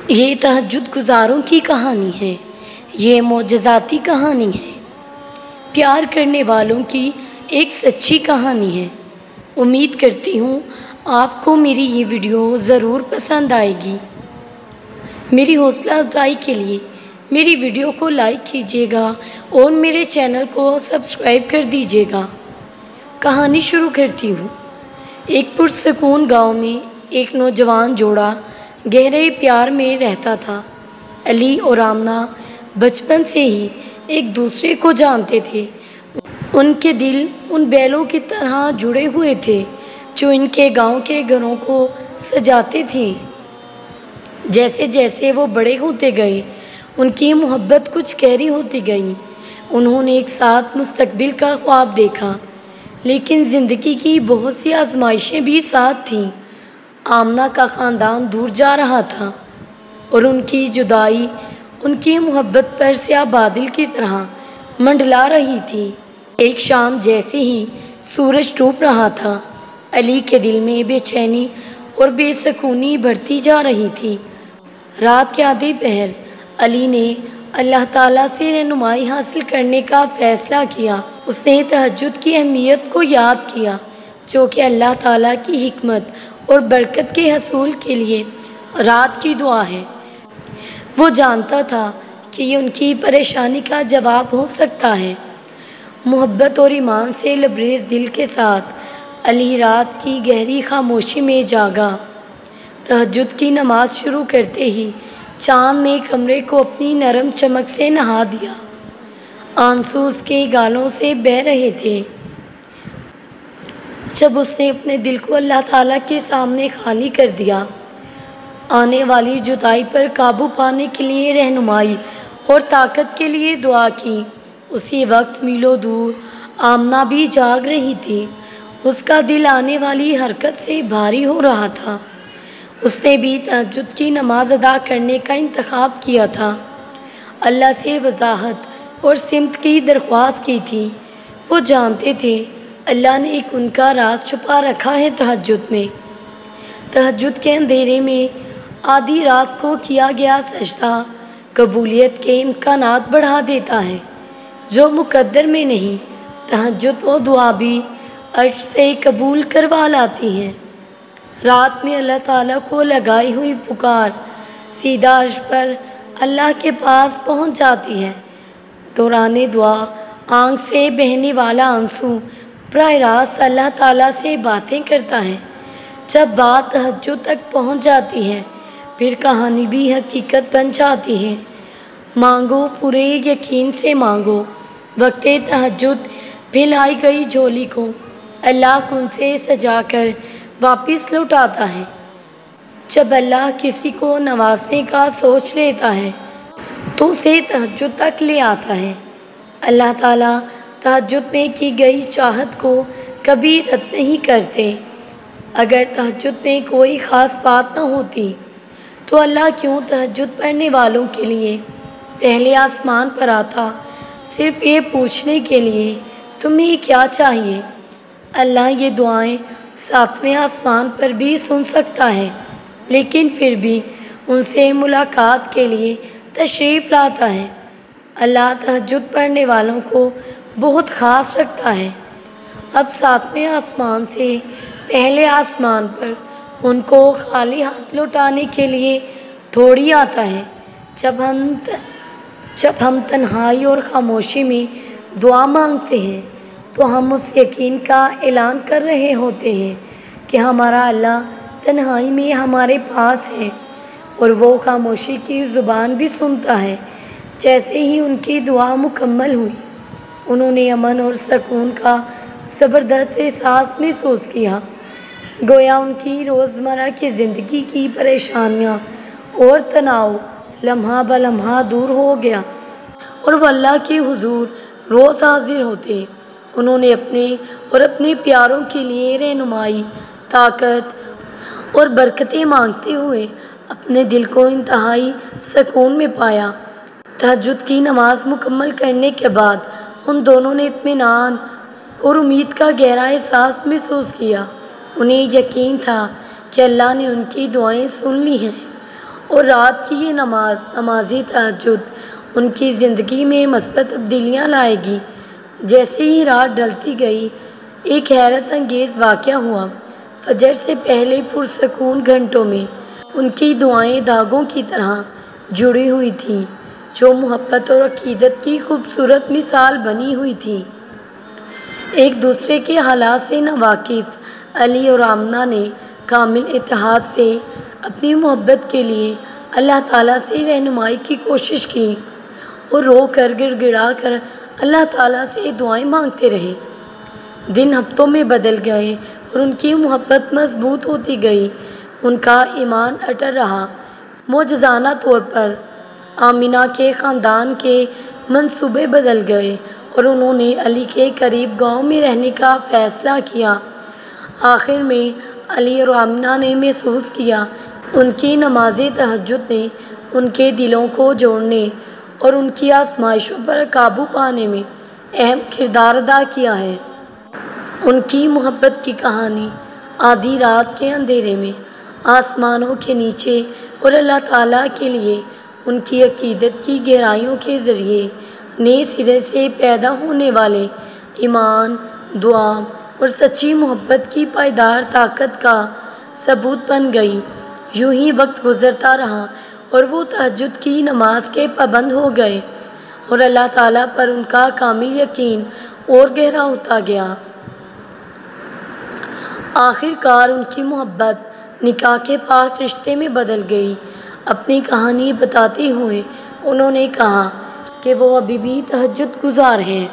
یہ تہجد گزاروں کی کہانی ہے، یہ معجزاتی کہانی ہے، پیار کرنے والوں کی ایک سچی کہانی ہے۔ امید کرتی ہوں آپ کو میری یہ ویڈیو ضرور پسند آئے گی۔ میری حوصلہ افزائی کے لیے میری ویڈیو کو لائک کیجیے گا اور میرے چینل کو سبسکرائب کر دیجیے گا۔ کہانی شروع کرتی ہوں۔ ایک پرسکون گاؤں میں ایک نوجوان جوڑا گہرے پیار میں رہتا تھا۔ علی اور آمنہ بچپن سے ہی ایک دوسرے کو جانتے تھے۔ ان کے دل ان بیلوں کی طرح جڑے ہوئے تھے جو ان کے گاؤں کے گھروں کو سجاتے تھے۔ جیسے جیسے وہ بڑے ہوتے گئے، ان کی محبت کچھ گہری ہوتی گئی۔ انہوں نے ایک ساتھ مستقبل کا خواب دیکھا، لیکن زندگی کی بہت سی آزمائشیں بھی ساتھ تھیں۔ آمنہ کا خاندان دور جا رہا تھا اور ان کی جدائی ان کی محبت پر سیاہ بادل کی طرح منڈلا رہی تھی۔ ایک شام جیسے ہی سورج ڈوب رہا تھا، علی کے دل میں بے چینی اور بے سکونی بڑھتی جا رہی تھی۔ رات کے آدھے پہر علی نے اللہ تعالیٰ سے رہنمائی حاصل کرنے کا فیصلہ کیا۔ اس نے تہجد کی اہمیت کو یاد کیا، جو کہ اللہ تعالیٰ کی حکمت اور برکت کے حصول کے لیے رات کی دعا ہے۔ وہ جانتا تھا کہ یہ ان کی پریشانی کا جواب ہو سکتا ہے۔ محبت اور ایمان سے لبریز دل کے ساتھ علی رات کی گہری خاموشی میں جاگا۔ تہجد کی نماز شروع کرتے ہی چاند نے کمرے کو اپنی نرم چمک سے نہا دیا۔ آنسو اس کے گالوں سے بہہ رہے تھے جب اس نے اپنے دل کو اللہ تعالیٰ کے سامنے خالی کر دیا۔ آنے والی جدائی پر قابو پانے کے لیے رہنمائی اور طاقت کے لیے دعا کی۔ اسی وقت میلوں دور آمنہ بھی جاگ رہی تھی۔ اس کا دل آنے والی حرکت سے بھاری ہو رہا تھا۔ اس نے بھی تہجد کی نماز ادا کرنے کا انتخاب کیا تھا۔ اللہ سے وضاحت اور سمت کی درخواست کی تھی۔ وہ جانتے تھے اللہ نے ایک ان کا راز چھپا رکھا ہے تہجد میں۔ تہجد کے اندھیرے میں آدھی رات کو کیا گیا سجدہ قبولیت کے امکانات بڑھا دیتا ہے۔ جو مقدر میں نہیں، تہجد و دعا بھی عرش سے قبول کروا لاتی ہے۔ رات میں اللہ تعالیٰ کو لگائی ہوئی پکار سیدھا عرش پر اللہ کے پاس پہنچ جاتی ہے۔ دوران دعا آنکھ سے بہنے والا آنسو براہ راست اللہ تعالیٰ سے باتیں کرتا ہے۔ جب بات تہجد تک پہنچ جاتی ہے، پھر کہانی بھی حقیقت بن جاتی ہے۔ مانگو پورے یقین سے مانگو، وقت تہجد پھیلائی گئی جھولی کو اللہ کن سے سجا کر واپس لوٹاتا ہے۔ جب اللہ کسی کو نوازنے کا سوچ لیتا ہے تو اسے تہجد تک لے آتا ہے۔ اللہ تعالیٰ تہجد میں کی گئی چاہت کو کبھی رد نہیں کرتے۔ اگر تہجد میں کوئی خاص بات نہ ہوتی تو اللہ کیوں تہجد پڑھنے والوں کے لیے پہلے آسمان پر آتا، صرف یہ پوچھنے کے لیے تمہیں کیا چاہیے؟ اللہ یہ دعائیں ساتویں آسمان پر بھی سن سکتا ہے، لیکن پھر بھی ان سے ملاقات کے لیے تشریف لاتا ہے۔ اللہ تہجد پڑھنے والوں کو بہت خاص رکھتا ہے۔ اب ساتویں آسمان سے پہلے آسمان پر ان کو خالی ہاتھ لوٹانے کے لیے تھوڑی آتا ہے۔ جب ہم تنہائی اور خاموشی میں دعا مانگتے ہیں تو ہم اس یقین کا اعلان کر رہے ہوتے ہیں کہ ہمارا اللہ تنہائی میں ہمارے پاس ہے اور وہ خاموشی کی زبان بھی سنتا ہے۔ جیسے ہی ان کی دعا مکمل ہوئی، انہوں نے امن اور سکون کا زبردست احساس محسوس کیا، گویا ان کی روزمرہ کی زندگی کی پریشانیاں اور تناؤ لمحہ بلمحہ دور ہو گیا اور وہ اللہ کے حضور روز حاضر ہوتے۔ انہوں نے اپنے اور اپنے پیاروں کے لیے رہنمائی، طاقت اور برکتیں مانگتے ہوئے اپنے دل کو انتہائی سکون میں پایا۔ تہجد کی نماز مکمل کرنے کے بعد ان دونوں نے اطمینان اور امید کا گہرا احساس محسوس کیا۔ انہیں یقین تھا کہ اللہ نے ان کی دعائیں سن لی ہیں اور رات کی یہ نمازی تہجد ان کی زندگی میں مثبت تبدیلیاں لائے گی۔ جیسے ہی رات ڈھلتی گئی، ایک حیرت انگیز واقعہ ہوا۔ فجر سے پہلے پرسکون گھنٹوں میں ان کی دعائیں دھاگوں کی طرح جڑی ہوئی تھیں، جو محبت اور عقیدت کی خوبصورت مثال بنی ہوئی تھیں۔ ایک دوسرے کے حالات سے ناواقف علی اور آمنہ نے کامل اتحاد سے اپنی محبت کے لیے اللہ تعالیٰ سے رہنمائی کی کوشش کی اور رو کر گڑ گڑا کر اللہ تعالیٰ سے دعائیں مانگتے رہے۔ دن ہفتوں میں بدل گئے اور ان کی محبت مضبوط ہوتی گئی، ان کا ایمان اٹل رہا۔ معجزانہ طور پر آمنہ کے خاندان کے منصوبے بدل گئے اور انہوں نے علی کے قریب گاؤں میں رہنے کا فیصلہ کیا۔ آخر میں علی اور آمنہ نے محسوس کیا ان کی نماز تہجد نے ان کے دلوں کو جوڑنے اور ان کی آزمائشوں پر قابو پانے میں اہم کردار ادا کیا ہے۔ ان کی محبت کی کہانی آدھی رات کے اندھیرے میں آسمانوں کے نیچے اور اللہ تعالیٰ کے لیے ان کی عقیدت کی گہرائیوں کے ذریعے نئے سرے سے پیدا ہونے والے ایمان، دعا اور سچی محبت کی پائیدار طاقت کا ثبوت بن گئی۔ یوں ہی وقت گزرتا رہا اور وہ تہجد کی نماز کے پابند ہو گئے اور اللہ تعالیٰ پر ان کا کامل یقین اور گہرا ہوتا گیا۔ آخر کار ان کی محبت نکاح کے پاک رشتے میں بدل گئی۔ اپنی کہانی بتاتے ہوئے انہوں نے کہا کہ وہ ابھی بھی تہجد گزار ہیں۔